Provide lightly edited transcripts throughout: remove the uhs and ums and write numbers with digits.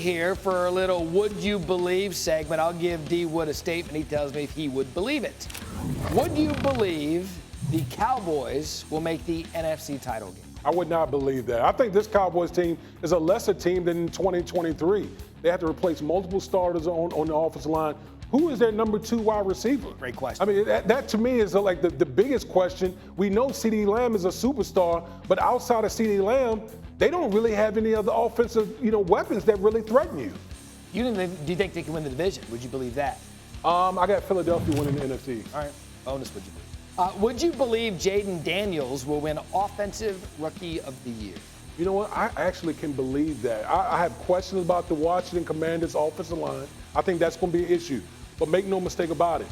Here for a little Would You Believe segment. I'll give D. Wood a statement. He tells me if he would believe it. Would you believe the Cowboys will make the NFC title game? I would not believe that. I think this Cowboys team is a lesser team than in 2023. They have to replace multiple starters on the offensive line. Who is their number 2 wide receiver? Great question. I mean, that to me is like the biggest question. We know CeeDee Lamb is a superstar, but outside of CeeDee Lamb, they don't really have any other offensive, weapons that really threaten you. Do you think they can win the division? Would you believe that? I got Philadelphia winning the NFC. All right. Bonus, would you believe? Would you believe Jaden Daniels will win Offensive Rookie of the Year? You know what? I actually can believe that. I have questions about the Washington Commanders' offensive line. I think that's going to be an issue. But make no mistake about it.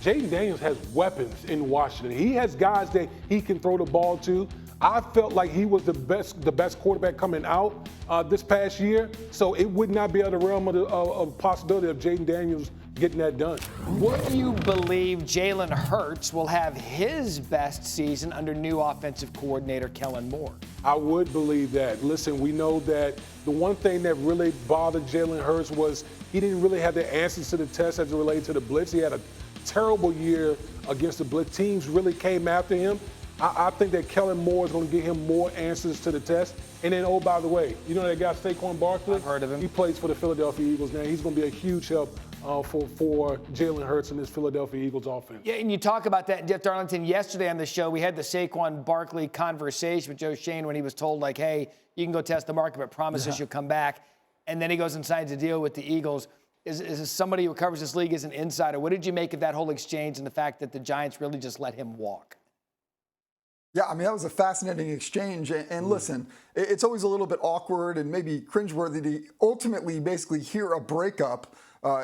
Jaden Daniels has weapons in Washington. He has guys that he can throw the ball to. I felt like he was the best quarterback coming out this past year. So it would not be out of the realm of the possibility of Jaden Daniels getting that done. Would you believe Jaylen Herz will have his best season under new offensive coordinator Kellen Moore? I would believe that. Listen, we know that the one thing that really bothered Jaylen Herz was he didn't really have the answers to the test as it related to the blitz. He had a terrible year against the blitz. Teams really came after him. I think that Kellen Moore is going to give him more answers to the test. And then, oh, by the way, you know that guy Saquon Barkley? I've heard of him. He plays for the Philadelphia Eagles now. He's going to be a huge help for Jaylen Herz and this Philadelphia Eagles offense. Yeah, and you talk about that, Jeff Darlington. Yesterday on the show, we had the Saquon Barkley conversation with Joe Shane when he was told, like, hey, you can go test the market, but promise us you'll come back. And then he goes and signs a deal with the Eagles. Is this somebody who covers this league as an insider? What did you make of that whole exchange and the fact that the Giants really just let him walk? Yeah, I mean, that was a fascinating exchange. And listen, it's always a little bit awkward and maybe cringeworthy to ultimately basically hear a breakup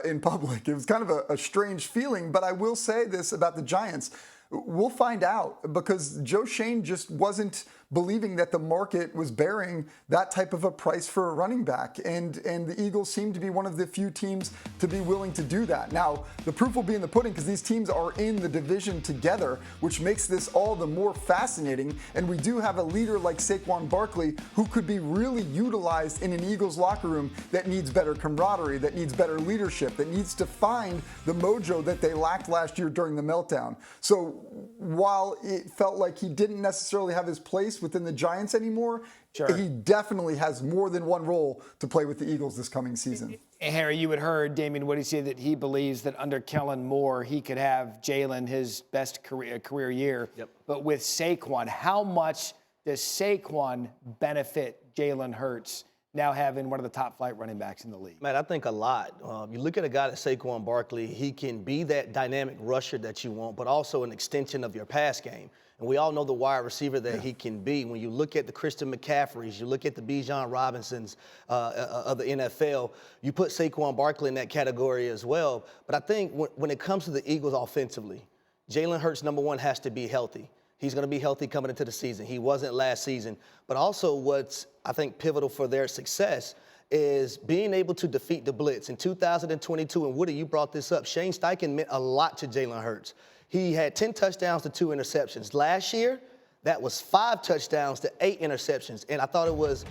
in public. It was kind of a strange feeling, but I will say this about the Giants. We'll find out because Joe Shane just wasn't believing that the market was bearing that type of a price for a running back. And the Eagles seem to be one of the few teams to be willing to do that. Now, the proof will be in the pudding because these teams are in the division together, which makes this all the more fascinating. And we do have a leader like Saquon Barkley who could be really utilized in an Eagles locker room that needs better camaraderie, that needs better leadership, that needs to find the mojo that they lacked last year during the meltdown. So while it felt like he didn't necessarily have his place within the Giants anymore, sure, he definitely has more than one role to play with the Eagles this coming season. Harry, you had heard Damien Woody say that he believes that under Kellen Moore, he could have Jaylen his best career year. Yep. But with Saquon, how much does Saquon benefit Jaylen Herz now having one of the top flight running backs in the league? Man, I think a lot. You look at a guy like Saquon Barkley, he can be that dynamic rusher that you want, but also an extension of your pass game. And we all know the wide receiver that he can be. When you look at the Christian McCaffreys, you look at the Bijan Robinsons of the NFL, you put Saquon Barkley in that category as well. But I think when it comes to the Eagles offensively, Jaylen Herz, number one, has to be healthy. He's going to be healthy coming into the season. He wasn't last season. But also what's, I think, pivotal for their success is being able to defeat the blitz. In 2022, and Woody, you brought this up, Shane Steichen meant a lot to Jaylen Herz. He had 10 touchdowns to 2 interceptions. Last year, that was 5 touchdowns to 8 interceptions. And I thought it was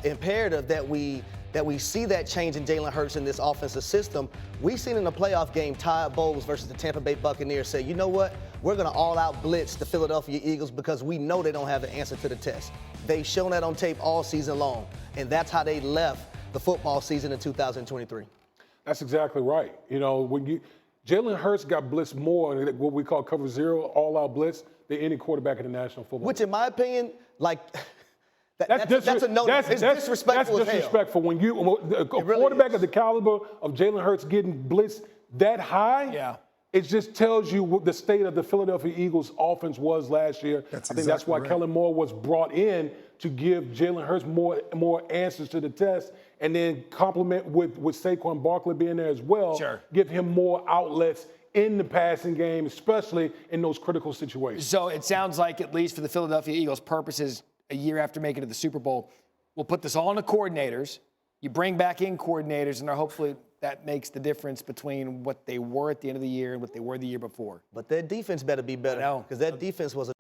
imperative that we see that change in Jaylen Herz in this offensive system. We've seen in the playoff game, Todd Bowles versus the Tampa Bay Buccaneers say, you know what? We're going to all-out blitz the Philadelphia Eagles because we know they don't have the answer to the test. They've shown that on tape all season long, and that's how they left the football season in 2023. That's exactly right. When Jaylen Herz got blitzed more in what we call cover zero, all-out blitz, than any quarterback in the National Football League. Which, in my opinion, that's a no. That's it's disrespectful. That's disrespectful. When a quarterback of the caliber of Jaylen Herz getting blitzed that high, yeah, it just tells you what the state of the Philadelphia Eagles offense was last year. I think that's why Kellen Moore was brought in to give Jaylen Herz more answers to the test, and then complement with Saquon Barkley being there as well. Sure. Give him more outlets in the passing game, especially in those critical situations. So it sounds like, at least for the Philadelphia Eagles' purposes, a year after making it to the Super Bowl, we'll put this all on the coordinators. You bring back in coordinators, and hopefully that makes the difference between what they were at the end of the year and what they were the year before. But their defense better be better, because that defense was a